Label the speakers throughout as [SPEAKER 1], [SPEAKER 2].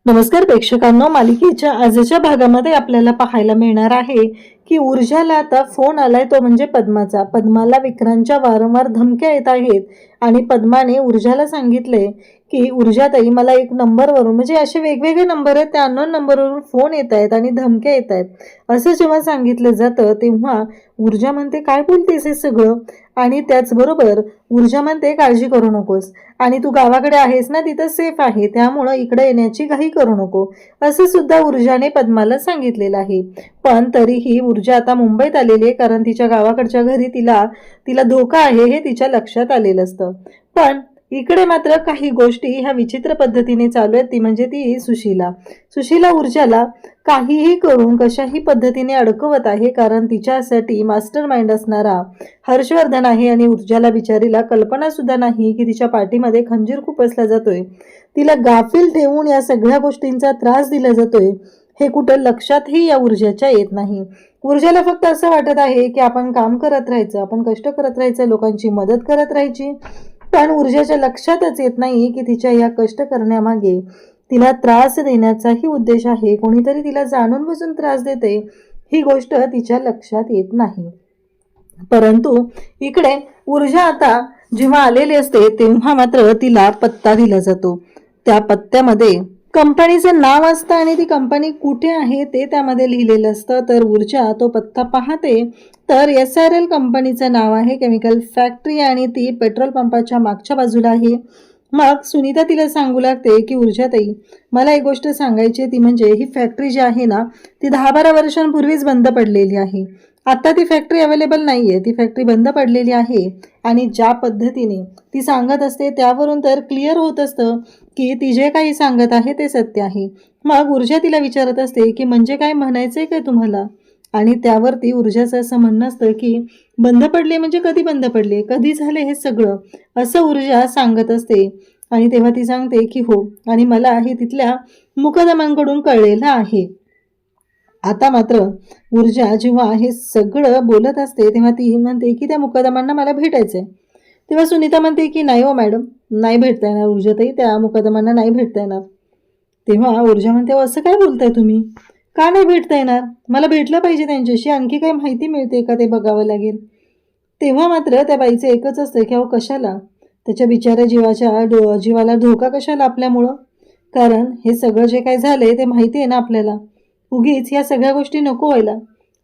[SPEAKER 1] नमस्कार प्रेक्षकांनो, मालिकेच्या आजच्या भागामध्ये आपल्याला पाहायला मिळणार आहे की ऊर्जाला आता फोन आलाय, तो म्हणजे पद्माचा. पद्माला विक्रांतच्या वारंवार धमक्या येत आहेत आणि पद्माने ऊर्जाला सांगितले की ऊर्जाताई, मला एक नंबरवरून, म्हणजे असे वेगवेगळे नंबर आहेत, त्या अननोन नंबरवरून फोन येत आहेत आणि धमक्या येत आहेत. असं जेव्हा सांगितलं जातं तेव्हा ऊर्जा म्हणते, काय बोलतेस हे सगळं? आणि त्याचबरोबर ऊर्जा म्हणते, काळजी करू नकोस आणि तू गावाकडे आहेस ना, तिथं सेफ आहे, त्यामुळं इकडे येण्याची घाई करू नको, असं सुद्धा ऊर्जाने पद्माला सांगितलेलं आहे. पण तरीही ऊर्जा आता मुंबईत आलेली आहे, कारण तिच्या गावाकडच्या घरी तिला तिला धोका आहे हे तिच्या लक्षात आलेलं असतं. पण इकडे मात्र काही गोष्टी ह्या विचित्र पद्धतीने चालू आहेत. ती म्हणजे ती सुशीला ऊर्जाला काहीही करून कशाही पद्धतीने अडकवत आहे, कारण तिच्यासाठी मास्टर माइंड असणारा हर्षवर्धन आहे आणि ऊर्जाला बिचारीला कल्पना सुद्धा नाही की तिच्या पाठीमध्ये खंजीर खुपसला जातोय, तिला गाफील ठेवून या सगळ्या गोष्टींचा त्रास दिला जातोय, हे कुठं लक्षातही या ऊर्जाच्या येत नाही. ऊर्जाला फक्त असं वाटत आहे की आपण काम करत राहायचं, आपण कष्ट करत राहायचं, लोकांची मदत करत राहायची. पण ऊर्जाच्या लक्षातच येत नाही की तिच्या या कष्ट करण्यामागे तिला त्रास देण्याचाही उद्देश आहे, कोणीतरी तिला जाणून बुजून त्रास देते, ही गोष्ट तिच्या लक्षात येत नाही. परंतु इकडे ऊर्जा आता जेव्हा आलेली असते तेव्हा मात्र तिला पत्ता दिला जातो. त्या पत्त्यामध्ये कंपनीचं नाव असतं आणि ती कंपनी कुठे आहे ते त्यामध्ये लिहिलेलं असतं. तर ऊर्जा तो पत्ता पाहते तर SRL कंपनीचं नाव आहे, केमिकल फॅक्टरी, आणि ती पेट्रोल पंपाच्या मागच्या बाजूला आहे. मग सुनीता तिला सांगू लागते की ऊर्जाताई, मला एक गोष्ट सांगायची, ती म्हणजे ही फॅक्टरी जी आहे ना, ती 10-12 वर्षांपूर्वीच बंद पडलेली आहे. आता ती फॅक्टरी अवेलेबल नाही आहे, ती फॅक्टरी बंद पडलेली आहे. आणि ज्या पद्धतीने ती सांगत असते त्यावरून तर क्लिअर होत असतं की ती जे काही सांगत आहे ते सत्य आहे. मग ऊर्जा तिला विचारत असते की म्हणजे काय म्हणायचंय काय तुम्हाला? आणि त्यावरती ऊर्जाचं असं म्हणणं असतं की बंद पडले म्हणजे कधी बंद पडले, कधी झाले हे सगळं, असं ऊर्जा सांगत असते. आणि तेव्हा ती सांगते की हो, आणि मला हे तिथल्या मुकदमांकडून कळलेलं आहे. आता मात्र ऊर्जा जेव्हा हे सगळं बोलत असते तेव्हा ती म्हणते की त्या मुकदमांना मला भेटायचंय. तेव्हा सुनीता म्हणते की नाही हो मॅडम, नाही भेटता येणार ऊर्जाताई, त्या मुकदमांना नाही भेटता येणार. तेव्हा ऊर्जा म्हणते, असं काय बोलताय तुम्ही? का नाही भेटता येणार? मला भेटलं पाहिजे त्यांच्याशी, आणखी काही माहिती मिळते का ते बघावं लागेल. तेव्हा मात्र त्या बाईचं एकच असतं की अहो कशाला, त्याच्या बिचाऱ्या जीवाला धोका कशाला आपल्यामुळं? कारण हे सगळं जे काही झालंय ते माहिती आहे ना आपल्याला, उगीच या सगळ्या गोष्टी नको व्हायला,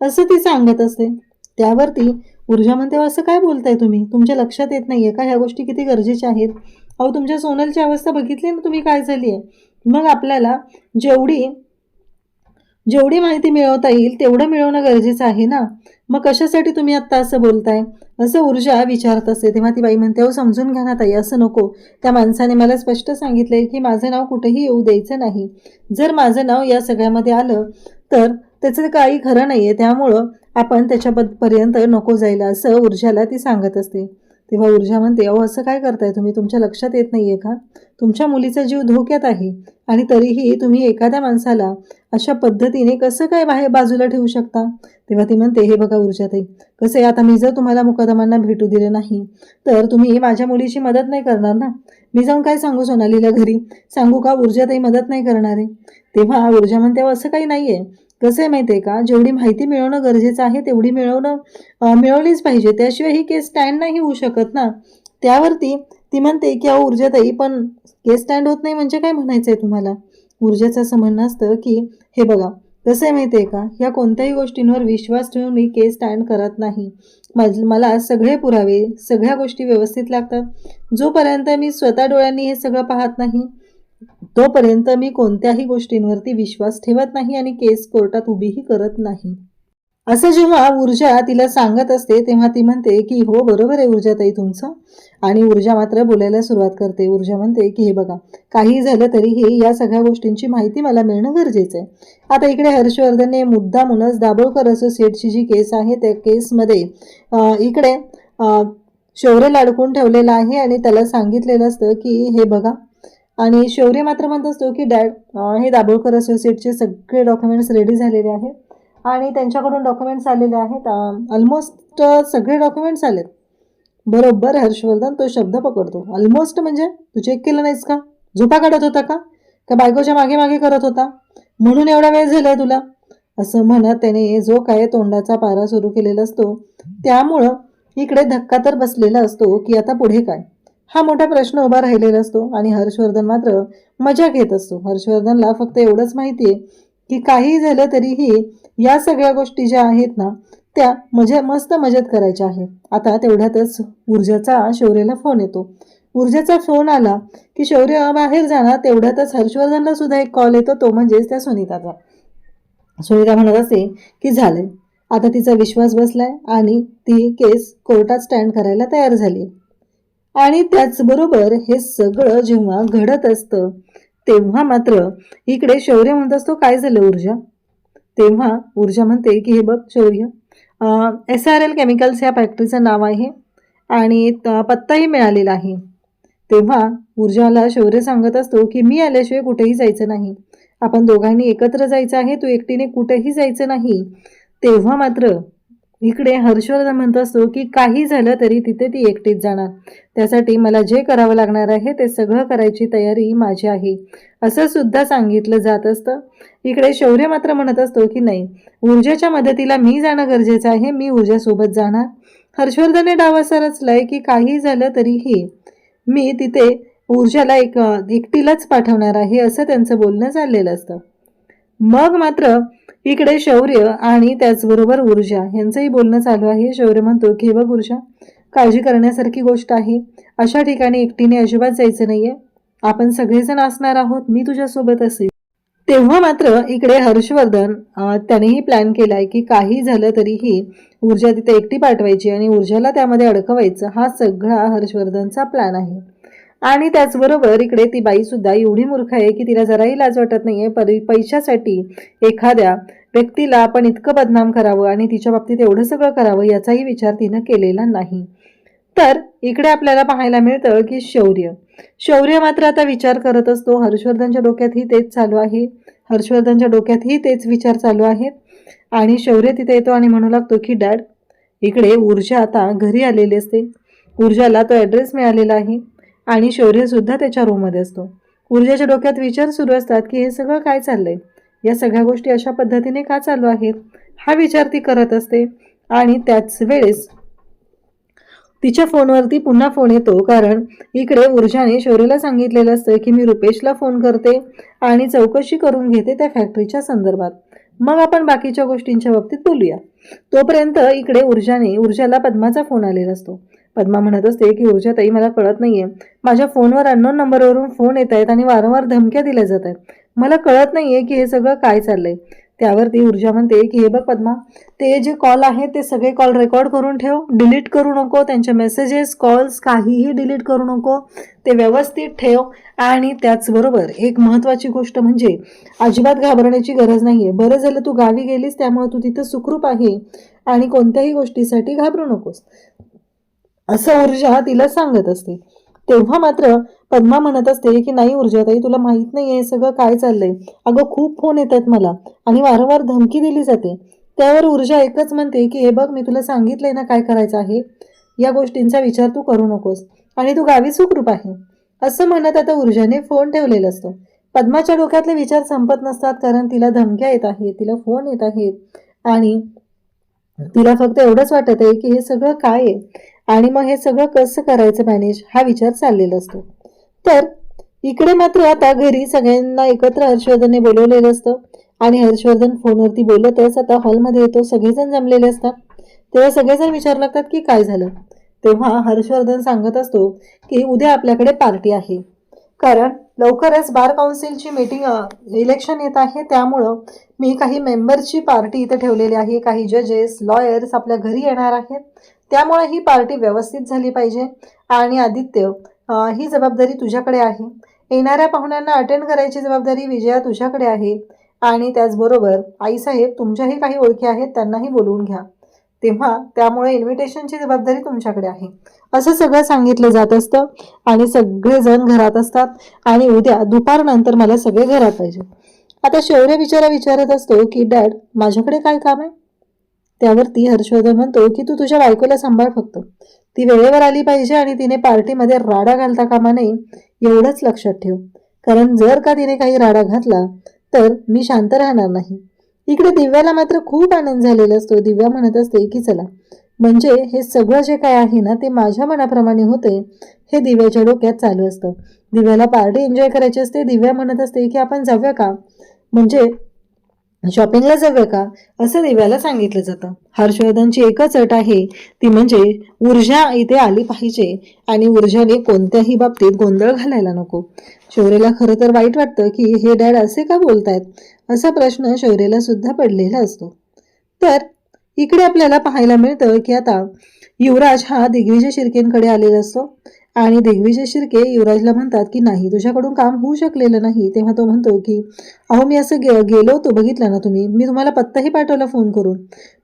[SPEAKER 1] असं ती सांगत असते. त्यावरती ऊर्जा म्हणते, असं काय बोलताय तुम्ही? तुमच्या लक्षात येत नाहीये का ह्या गोष्टी किती गरजेच्या आहेत? अहो तुमच्या सोनलची अवस्था बघितली ना तुम्ही, काय झाली आहे. मग आपल्याला जेवढी जेवढी माहिती मिळवता येईल तेवढं मिळवणं गरजेचं आहे ना. मग कशासाठी तुम्ही आत्ता असं बोलताय, असं ऊर्जा विचारत असते. तेव्हा ती बाई म्हणते, अहो समजून घ्या ना ताई, असं नको. त्या माणसाने मला स्पष्ट सांगितलंय की माझं नाव कुठेही येऊ द्यायचं नाही. जर माझं नाव या सगळ्यामध्ये आलं तर त्याचं काही खरं नाहीये, त्यामुळं आपण त्याच्यापर्यंत नको जायला, असं ऊर्जाला ती सांगत असते. तेव्हा ऊर्जा म्हणते, अहो असं काय करताय तुम्ही? तुमच्या लक्षात येत नाहीये का? तुमच्या मुलीचा जीव धोक्यात आहे आणि तरीही तुम्ही एखाद्या माणसाला अशा पद्धतीने कसं काय बाहेर बाजूला ठेवू शकता? तेव्हा ती म्हणते, हे बघा ऊर्जाताई, कसं आहे, आता मी जर तुम्हाला मुकदमांना भेटू दिले नाही तर तुम्ही माझ्या मुलीची मदत नाही करणार ना. मी जाऊन काय सांगू सोनालीला घरी? सांगू का ऊर्जाताई मदत नाही करणार आहे? तेव्हा ऊर्जा म्हणते, असं काही नाहीये. कसं आहे माहिती आहे का, जेवढी माहिती मिळवणं गरजेचं आहे तेवढी मिळवलीच पाहिजे, त्याशिवाय ही केस स्टँड नाही होऊ शकत ना. त्यावरती ती म्हणते की अहो ऊर्जाताई, पण केस स्टँड होत नाही म्हणजे काय म्हणायचंय तुम्हाला? ऊर्जाचं असं म्हणणं असतं की हे बघा, कसं आहे माहिती आहे का, ह्या कोणत्याही गोष्टींवर विश्वास ठेवून मी केस स्टँड करत नाही. मला सगळे पुरावे, सगळ्या गोष्टी व्यवस्थित लागतात. जोपर्यंत मी स्वतः डोळ्यांनी हे सगळं पाहत नाही तोपर्यंत मी कोणत्याही गोष्टींवरती विश्वास ठेवत नाही आणि केस कोर्टात उभीही करत नाही. असं जेव्हा ऊर्जा तिला सांगत असते तेव्हा ती म्हणते की हो बरोबर आहे ऊर्जाताई तुमचं. आणि ऊर्जा मात्र बोलायला सुरुवात करते. ऊर्जा म्हणते की हे बघा, काही झालं तरीही या सगळ्या गोष्टींची माहिती मला मिळणं गरजेचं आहे. आता इकडे हर्षवर्धनने मुद्दामूनच दाभोळकर असोसिएटची जी केस आहे त्या केसमध्ये इकडे शौर्य अडकून ठेवलेला आहे आणि त्याला सांगितलेलं असतं की हे बघा, आणि शौर्य मात्र म्हणत असतो की डॅड, हे दाभोळकर असोसिएटचे सगळे डॉक्युमेंट्स रेडी झालेले आहेत आणि त्यांच्याकडून डॉक्युमेंट्स आलेले आहेत, ऑलमोस्ट सगळे डॉक्युमेंट्स आलेत. बरोबर हर्षवर्धन तो शब्द पकडतो. ऑलमोस्ट म्हणजे तू चेक केलं नाहीस का? झोपा काढत होता का? का बायकोच्या मागे मागे करत होता म्हणून एवढा वेळ झालाय तुला? असं म्हणत त्याने जो काय तोंडाचा पारा सुरू केलेला असतो त्यामुळं इकडे धक्का तर बसलेला असतो की आता पुढे काय, हा मोठा प्रश्न उभा राहिलेला असतो. आणि हर्षवर्धन मात्र मजा घेत असतो. हर्षवर्धनला फक्त एवढंच माहितीये की काही झालं तरीही या सगळ्या गोष्टी ज्या आहेत ना त्या मस्त मजेत करायच्या आहेत. आता तेवढ्यातच ऊर्जाचा शौर्यला फोन येतो. ऊर्जाचा फोन आला की शौर्य बाहेर जाणार, तेवढ्यातच हर्षवर्धनला सुद्धा एक कॉल येतो, तो म्हणजेच त्या सुनीताचा. सुनीता म्हणत असते की झालंय, आता तिचा विश्वास बसलाय आणि ती केस कोर्टात स्टँड करायला तयार झाली. आणि त्याचबरोबर हे सगळं जेव्हा घडत असतं तेव्हा मात्र इकडे शौर्य म्हणत असतो काय झालं ऊर्जा? तेव्हा ऊर्जा म्हणते की हे बघ शौर्य, SRL केमिकल्स या फॅक्टरीचं नाव आहे आणि पत्ताही मिळालेला आहे. तेव्हा ऊर्जाला शौर्य सांगत असतो की मी आल्याशिवाय कुठेही जायचं नाही, आपण दोघांनी एकत्र जायचं आहे, तू एकटीने कुठेही जायचं नाही. तेव्हा मात्र इकडे हर्षवर्धन म्हणत असतो की काही झालं तरी तिथे ती एकटीच जाणार, त्यासाठी मला जे करावं लागणार आहे ते सगळं करायची तयारी माझी आहे, असं सुद्धा सांगितलं जात असतं. इकडे शौर्य मात्र म्हणत असतो की नाही, ऊर्जेच्या मदतीला मी जाणं गरजेचं आहे, मी ऊर्जासोबत जाणार. हर्षवर्धनने डाव असा रचलाय की काही झालं तरीही मी तिथे ऊर्जाला एकटीलाच पाठवणार आहे, असं त्यांचं बोलणं चाललेलं असतं. मग मात्र इकडे शौर्य आणि त्याचबरोबर ऊर्जा यांचंही बोलणं चालू आहे. शौर्य म्हणतो की हे बघ ऊर्जा, काळजी करण्यासारखी गोष्ट आहे, अशा ठिकाणी एकटीने अजिबात जायचं नाहीये, आपण सगळेजण असणार आहोत, मी तुझ्यासोबत असेल. तेव्हा मात्र इकडे हर्षवर्धन त्यानेही प्लॅन केलाय की काही झालं तरीही ऊर्जा तिथे एकटी पाठवायची आणि ऊर्जाला त्यामध्ये अडकवायचं, हा सगळा हर्षवर्धनचा प्लॅन आहे. आणि त्याचबरोबर इकडे ती बाई सुद्धा एवढी मूर्ख आहे की तिला जराही लाज वाटत नाहीये पैशासाठी एखाद्या व्यक्तीला आपण इतकं बदनाम करावं आणि तिच्या बाबतीत एवढं सगळं करावं याचाही विचार तिनं केलेला नाही. तर इकडे आपल्याला पाहायला मिळतं की शौर्य मात्र आता विचार करत असतो. हर्षवर्धनच्या डोक्यातही तेच चालू आहे, हर्षवर्धनच्या डोक्यातही तेच विचार चालू आहेत. आणि शौर्य तिथे येतो आणि म्हणू लागतो की डॅड, इकडे ऊर्जा आता घरी आलेली असते, ऊर्जाला तो ॲड्रेस मिळालेला आहे आणि शौर्य सुद्धा त्याच्या रूममध्ये असतो. ऊर्जाच्या डोक्यात विचार सुरू असतात की हे सगळं काय चाललंय, या सगळ्या गोष्टी अशा पद्धतीने का चालू आहेत, हा विचार ती करत असते. आणि त्याच वेळेस तिच्या फोनवरती पुन्हा फोन येतो, कारण इकडे ऊर्जाने शौर्यला सांगितलेलं असतं की मी रुपेशला फोन करते आणि चौकशी करून घेते त्या फॅक्टरीच्या संदर्भात, मग आपण बाकीच्या गोष्टींच्या बाबतीत बोलूया. तोपर्यंत इकडे ऊर्जाला पद्माचा फोन आलेला असतो. पद्मा म्हणत असते की ऊर्जा ताई, मला कळत नाहीये, माझ्या फोनवर अननोन नंबरवरून फोन येत आहेत आणि वारंवार धमक्या दिल्या जात आहेत, मला कळत नाहीये की हे सगळं काय चाललंय. त्यावरती ऊर्जा म्हणते की हे बघ पद्मा, ते जे कॉल आहेत ते सगळे कॉल रेकॉर्ड करून ठेव, डिलीट करू नको, त्यांचे मेसेजेस कॉल्स काहीही डिलीट करू नको, ते व्यवस्थित ठेव. आणि त्याचबरोबर एक महत्त्वाची गोष्ट म्हणजे अजिबात घाबरण्याची गरज नाहीये, बरं झालं तू गावी गेलीस, त्यामुळे तू तिथं सुखरूप आहे आणि कोणत्याही गोष्टीसाठी घाबरू नकोस, असं ऊर्जा तिला सांगत असते. तेव्हा मात्र पद्मा म्हणत असते की नाही ऊर्जाताई, तुला माहित नाहीये हे सगळं काय चाललंय, अगं खूप फोन येतात मला आणि वारंवार धमकी दिली जाते. त्यावर ऊर्जा एकच म्हणते की हे बघ, मी तुला सांगितलंय ना काय करायचं आहे, या गोष्टींचा विचार तू करू नकोस आणि तू गावी सुखरूप आहे, असं म्हणत आता ऊर्जाने फोन ठेवलेला असतो. पद्माच्या डोक्यातले विचार संपत नसतात, कारण तिला धमक्या येत आहेत, तिला फोन येत आहेत आणि तिला फक्त एवढंच वाटत आहे की हे सगळं काय आहे आणि मग हे सगळं कसं करायचं मॅनेज, हा विचार चाललेला असतो. तर इकडे मात्र आता घरी सगळ्यांना एकत्र हर्षवर्धनने बोलवलेलं असतं आणि हर्षवर्धन फोनवरती बोलतच आता हॉलमध्ये येतो. सगळेजण जमलेले असतात. तेव्हा सगळेजण विचारू लागतात की काय झालं. तेव्हा हर्षवर्धन सांगत असतो की उद्या आपल्याकडे पार्टी आहे, कारण लवकरच बार काउन्सिलची मीटिंग इलेक्शन येत आहे, त्यामुळं मी काही मेंबरची पार्टी इथे ठेवलेली आहे, काही जजेस लॉयर्स आपल्या घरी येणार आहेत, त्यामुळे ही पार्टी व्यवस्थित झाली पाहिजे. आणि आदित्य, ही जबाबदारी तुझ्याकडे आहे, येणाऱ्या पाहुण्यांना अटेंड करायची जबाबदारी विजया तुझ्याकडे आहे आणि त्याचबरोबर आईसाहेब तुमच्याही काही ओळखी आहेत, त्यांनाही बोलवून घ्या, तेव्हा त्यामुळे इन्व्हिटेशनची जबाबदारी तुमच्याकडे आहे, असं सगळं सांगितलं जात असतं. आणि सगळेजण घरात असतात आणि उद्या दुपारनंतर मला सगळे घरात पाहिजे. आता शौर्य विचारत असतो की डॅड, माझ्याकडे काय काम आहे. त्यावरती हर्षवर्धन म्हणतो की तू तुझ्या बायकोला सांभाळ, फक्त ती वेळेवर आली पाहिजे आणि तिने पार्टीमध्ये राडा घालता कामा नये, एवढंच लक्षात ठेव. कारण जर का तिने काही राडा घातला तर मी शांत राहणार नाही. इकडे दिव्याला मात्र खूप आनंद झालेला असतो. दिव्या म्हणत असते की चला, म्हणजे हे सगळं जे काय आहे ना ते माझ्या मनाप्रमाणे होते हे दिव्याच्या डोक्यात चालू असतं. दिव्याला पार्टी एन्जॉय करायची असते. दिव्या म्हणत असते की आपण जाऊया का, म्हणजे शॉपिंगला जाऊया का, असं दिव्याला सांगितलं जातं. हर्षवर्धनची एकच अट आहे, ती म्हणजे ऊर्जा इथे आली पाहिजे आणि ऊर्जाने कोणत्याही बाबतीत गोंधळ घालायला नको. शौर्यला खरं तर वाईट वाटतं की हे डॅड असे का बोलतायत, असा प्रश्न शौर्यला सुद्धा पडलेला असतो. तर इकडे आपल्याला पाहायला मिळतं की आता युवराज हा दिग्विजय शिर्केंकडे आलेला असतो आणि दिग्विजय शिर्के युवराजला म्हणतात की नाही, तुझ्याकडून काम होऊ शकलेलं नाही. तेव्हा तो म्हणतो की अहो मी असं गेलो होतो, बघितलं ना तुम्ही, मी तुम्हाला पत्ताही पाठवला फोन करून,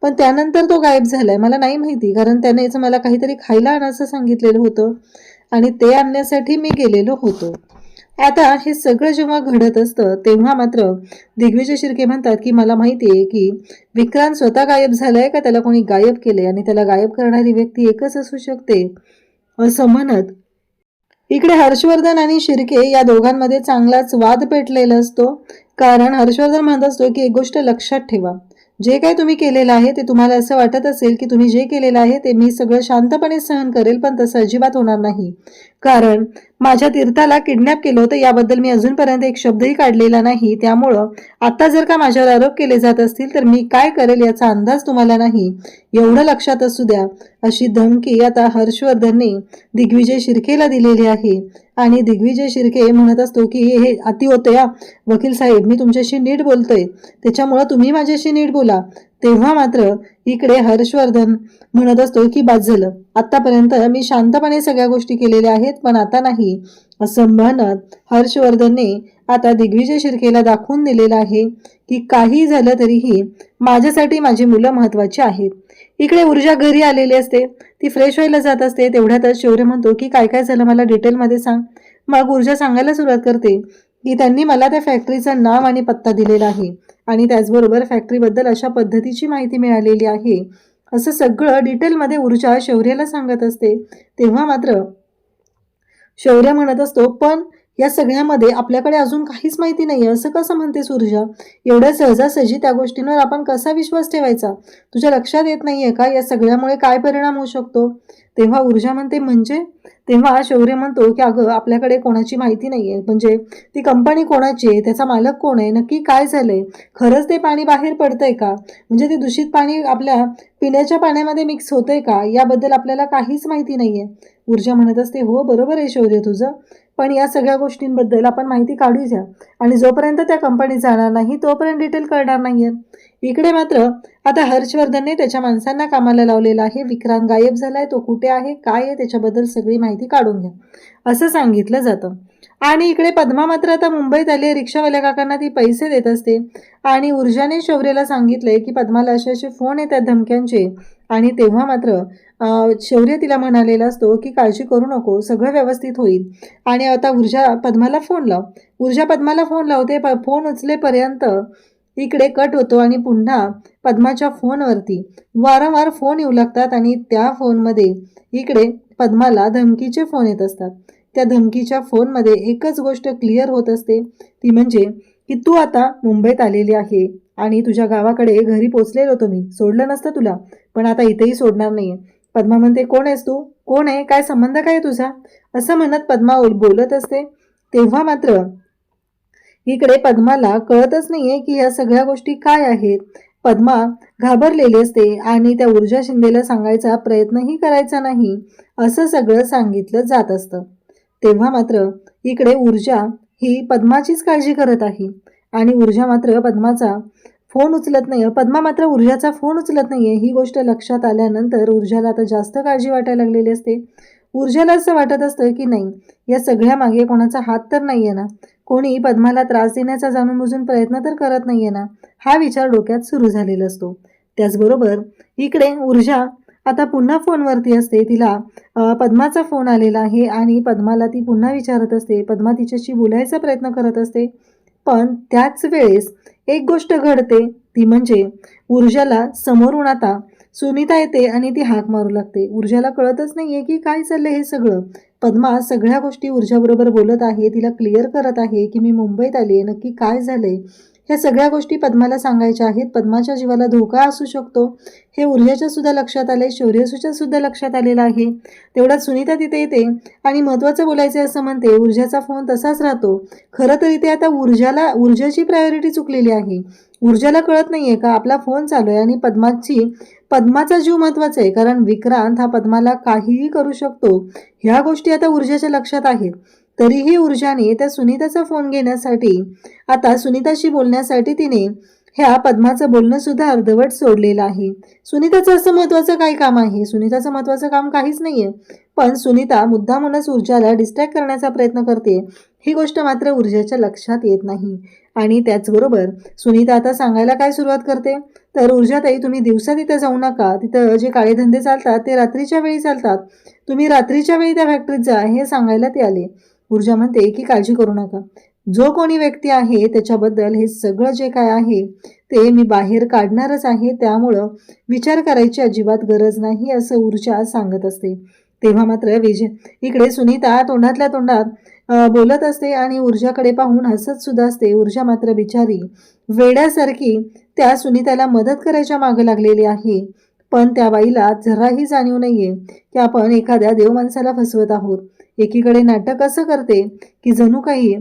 [SPEAKER 1] पण त्यानंतर तो गायब झालाय. मला नाही माहिती, कारण त्यानेच मला काहीतरी खायला आणायचं सांगितलेलं होतं आणि ते आणण्यासाठी मी गेलेलो होतो. आता हे सगळं जेव्हा घडत असतं तेव्हा मात्र दिग्विजय शिर्के म्हणतात की मला माहिती आहे की विक्रांत स्वतः गायब झालाय का त्याला कोणी गायब केले, आणि त्याला गायब करणारी व्यक्ती एकच असू शकते, असं म्हणत इकडे हर्षवर्धन आणि शिर्के या दोघांमध्ये चांगलाच वाद पेटलेला असतो. कारण हर्षवर्धन म्हणत असतो की एक गोष्ट लक्षात ठेवा, जे काही तुम्ही केलेलं आहे ते तुम्हाला असं वाटत असेल की तुम्ही जे केलेलं आहे ते मी सगळं शांतपणे सहन करेल, पण तसं अजिबात होणार नाही. कारण माझ्या तीर्थाला किडनॅप केलं होतं याबद्दल मी अजूनपर्यंत एक शब्दही काढलेला नाही. त्यामुळं आता जर का माझ्यावर आरोप केले जात असतील तर मी काय करेल याचा अंदाज तुम्हाला नाही, एवढं लक्षात असू द्या, अशी धमकी आता हर्षवर्धनने दिग्विजय शिर्केला दिलेली आहे. आणि दिग्विजय शिर्के म्हणत असतो की हे अति होते या वकील साहेब, मी तुमच्याशी नीट बोलतोय, त्याच्यामुळं तुम्ही माझ्याशी नीट बोला. तेव्हा मात्र इकडे हर्षवर्धन म्हणत असतो की बाद झालं, आतापर्यंत मी शांतपणे सगळ्या गोष्टी केलेल्या आहेत, पण आता नाही, असं म्हणत हर्षवर्धनने आता दिग्विजय शिर्केला दाखवून दिलेलं आहे की काही झालं तरीही माझ्यासाठी माझी मुलं महत्वाची आहेत. इकडे ऊर्जा घरी आलेली असते, ती फ्रेश व्हायला जात असते. तेवढ्यातच शौर्य म्हणतो की काय काय झालं मला डिटेलमध्ये सांग. मग ऊर्जा सांगायला सुरुवात करते की त्यांनी मला त्या फॅक्टरीचं नाव आणि पत्ता दिलेला आहे आणि त्याचबरोबर फॅक्टरीबद्दल अशा पद्धतीची माहिती मिळालेली आहे, असं सगळं डिटेलमध्ये ऊर्जा शौर्याला सांगत असते. तेव्हा मात्र शौर्य म्हणत असतो पण या सगळ्यामध्ये आपल्याकडे अजून काहीच माहिती नाही, असं कसं म्हणतेस ऊर्जा, एवढ्या सहजासहजी त्या गोष्टींवर आपण कसा विश्वास ठेवायचा, तुझ्या लक्षात येत नाहीये का या सगळ्यामुळे काय परिणाम होऊ शकतो. तेव्हा ऊर्जा म्हणते म्हणजे, तेव्हा शौर्य म्हणतो की अगं आपल्याकडे कोणाची माहिती नाहीये, म्हणजे ती कंपनी कोणाची आहे, त्याचा मालक कोण आहे, नक्की काय झालंय, खरंच ते पाणी बाहेर पडतंय का, म्हणजे ते दूषित पाणी आपल्या पिण्याच्या पाण्यामध्ये मिक्स होतंय का, याबद्दल आपल्याला काहीच माहिती नाहीये. ऊर्जा म्हणत असते हो बरोबर आहे शौर्य तुझं, पण या सगळ्या गोष्टींबद्दल आपण माहिती काढूया आणि जोपर्यंत त्या कंपनीत जाणार नाही तोपर्यंत डिटेल कळणार नाहीये. इकडे मात्र आता हर्षवर्धनने त्याच्या माणसांना कामाला लावलेला आहे. विक्रांत गायब झालाय, तो कुठे आहे, काय आहे, त्याच्याबद्दल सगळी माहिती काढून घ्या, असं सांगितलं जातं. आणि इकडे पद्मा मात्र आता मुंबईत आली, रिक्षावाल्या काकांना ती पैसे देत असते आणि ऊर्जाने शौर्यला सांगितलंय की पद्माला असे असे फोन येतात धमक्यांचे. आणि तेव्हा मात्र शौर्य तिला म्हणालेला असतो की काळजी करू नको, सगळं व्यवस्थित होईल. आणि आता ऊर्जा पद्माला फोन लाव. ऊर्जा पद्माला फोन लावते, फोन उचलेपर्यंत इकडे कट होतो आणि पुन्हा पद्माच्या फोनवरती वारंवार फोन येऊ लागतात आणि त्या फोनमध्ये इकडे पद्माला धमकीचे फोन येत असतात. त्या धमकीच्या फोनमध्ये एकच गोष्ट क्लिअर होत असते, ती म्हणजे की तू आता मुंबईत आलेली आहे आणि तुझ्या गावाकडे घरी पोचलेलो तुम्ही, सोडलं नसतं तुला, पण आता इथेही सोडणार नाहीये. पद्मा म्हणते कोण आहेस तू, कोण आहे, काय संबंध काय तुझा, असं म्हणत पद्मा बोलत असते. तेव्हा मात्र इकडे पद्माला कळतच नाहीये की या सगळ्या गोष्टी काय आहेत. पद्मा घाबरलेली असते आणि त्या ऊर्जा शिंदेला सांगायचा प्रयत्नही करायचा नाही, असं सगळं सांगितलं जात असतं. तेव्हा मात्र इकडे ऊर्जा ही पद्माचीच काळजी करत आहे आणि ऊर्जा मात्र पद्माचा फोन उचलत नाही, पद्मा मात्र ऊर्जाचा फोन उचलत नाहीये. ही गोष्ट लक्षात आल्यानंतर ऊर्जाला आता जास्त काळजी वाटायला लागलेली असते. ऊर्जाला असं वाटत असतं की नाही, या सगळ्या मागे कोणाचा हात तर नाहीये ना, कोणी पद्माला त्रास देण्याचा जाणून बुजून प्रयत्न तर करत नाहीये ना, हा विचार डोक्यात सुरू झालेला असतो. त्याचबरोबर इकडे ऊर्जा आता पुन्हा फोनवरती असते, तिला पद्माचा फोन आलेला आहे आणि पद्माला ती पुन्हा विचारत असते. पद्मा तिच्याशी बोलायचा प्रयत्न करत असते, पण त्याच वेळेस एक गोष्ट घडते, ती म्हणजे ऊर्जाला समोरून आता सुनीता येते आणि ती हाक मारू लागते. ऊर्जाला कळतच नाहीये की काय चाललंय हे सगळं पद्मा सगळ्या गोष्टी ऊर्जाबरोबर बोलत आहे, तिला क्लिअर करत आहे की मी मुंबईत आली आहे, नक्की काय झालंय. ह्या सगळ्या गोष्टी पद्माला सांगायच्या आहेत. पद्माच्या जीवाला धोका असू शकतो हे ऊर्जाच्या सुद्धा लक्षात आलंय, शौर्यसूच्या सुद्धा लक्षात आलेलं आहे. तेवढ्यात सुनीता तिथे येते आणि महत्त्वाचं बोलायचं असं म्हणते. ऊर्जाचा फोन तसाच राहतो. खरं तर इथे आता ऊर्जाची प्रायोरिटी चुकलेली आहे. ऊर्जाला कळत नाहीये का आपला फोन चालू आहे आणि पद्माचा जीव महत्वाचा आहे, कारण विक्रांत हा पद्माला काहीही करू शकतो. ह्या गोष्टी आता ऊर्जाच्या लक्षात आहेत. तरीही ऊर्जाने त्या सुनीताचा फोन घेण्यासाठी, आता सुनीताशी बोलण्यासाठी तिने ह्या पद्माचं बोलणं सुद्धा अर्धवट सोडलेलं आहे. सुनीताचं असं महत्वाचं काय काम आहे? सुनीताचं महत्वाचं काम काहीच नाहीये, पण सुनीता मुद्दामूनच ऊर्जाला डिस्ट्रॅक्ट करण्याचा प्रयत्न करते. ही गोष्ट मात्र ऊर्जाच्या लक्षात येत नाही. आणि त्याचबरोबर सुनीता आता सांगायला काय सुरुवात करते, तर ऊर्जाताई तुम्ही दिवसा तिथे जाऊ नका, तिथं जे काळे धंदे चालतात ते रात्रीच्या वेळी चालतात, तुम्ही रात्रीच्या वेळी त्या फॅक्टरीत जा, हे सांगायला ते आले. ऊर्जा म्हणते की काळजी करू नका, जो कोणी व्यक्ती आहे त्याच्याबद्दल हे सगळं जे काय आहे ते मी बाहेर काढणारच आहे, त्यामुळं विचार करायची अजिबात गरज नाही असं ऊर्जा सांगत असते. तेव्हा मात्र इकडे सुनीता तोंडातल्या तोंडात बोलत असते आणि ऊर्जाकडे पाहून हसत सुद्धा असते. ऊर्जा मात्र बिचारी वेड्यासारखी त्या सुनीताला मदत करायच्या मागे लागलेली आहे, पण त्या बाईला जराही जाणीव नाहीये की आपण एखाद्या देव माणसाला फसवत आहोत. एकीकडे नाटक असं करते की जणू काही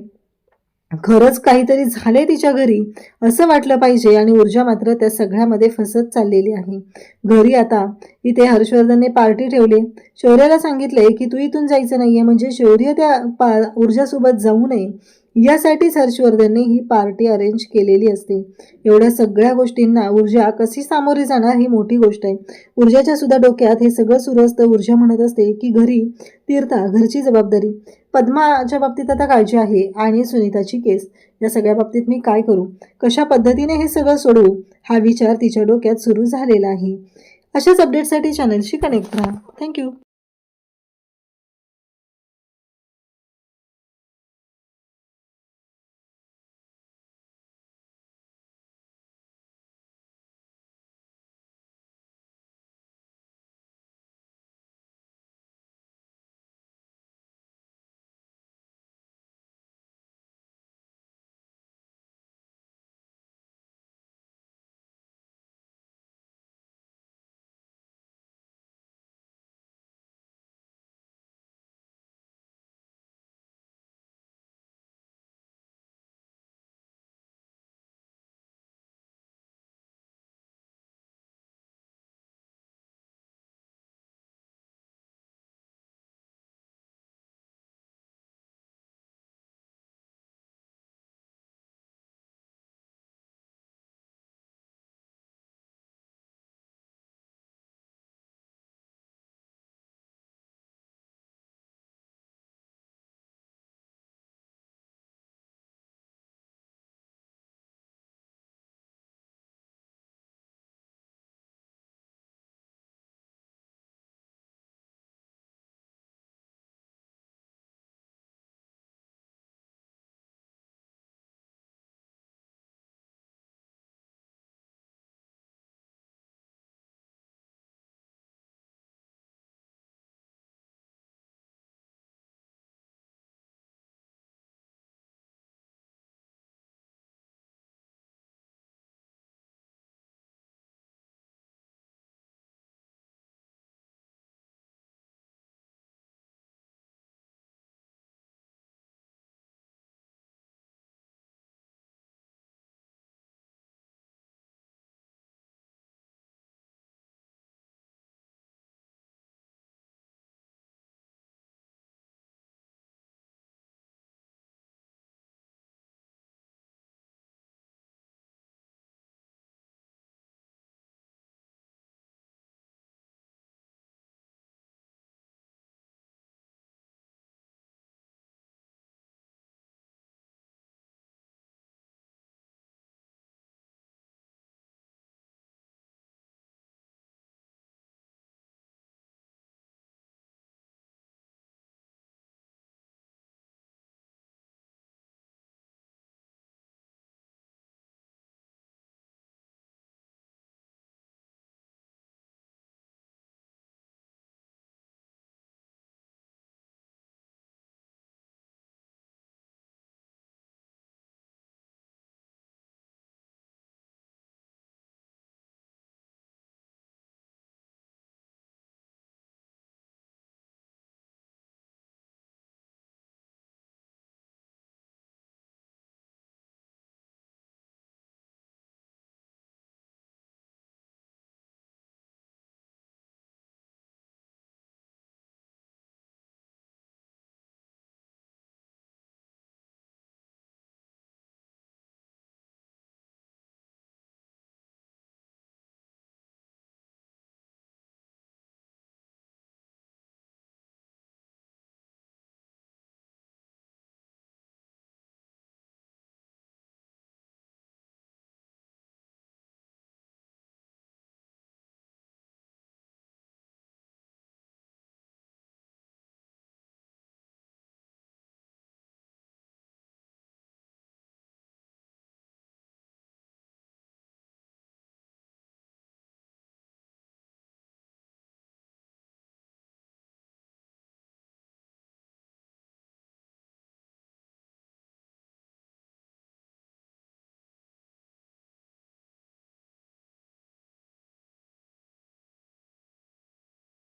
[SPEAKER 1] खरंच काहीतरी झाले तिच्या घरी असं वाटलं पाहिजे, आणि ऊर्जा मात्र त्या सगळ्यामध्ये फसत चाललेली आहे. घरी आता इथे हर्षवर्धनने पार्टी ठेवली. शौर्याला सांगितले की तू इथून जायचं नाहीये, म्हणजे शौर्य त्या ऊर्जासोबत जाऊ नये यासाठीच हर्षवर्धनने ही पार्टी अरेंज केलेली असते. एवढ्या सगळ्या गोष्टींना ऊर्जा कशी सामोरी जाणार ही मोठी गोष्ट आहे. ऊर्जाच्या सुद्धा डोक्यात हे सगळं सुरू असतं. ऊर्जा म्हणत असते की घरी तीर्था, घरची जबाबदारी, पद्माच्या बाबतीत आता काळजी आहे आणि सुनीताची केस, या सगळ्या बाबतीत मी काय करू, कशा पद्धतीने हे सगळं सोडवू, हा विचार तिच्या डोक्यात सुरू झालेला आहे. अशाच अपडेटसाठी चॅनलशी कनेक्ट राहा. थँक्यू.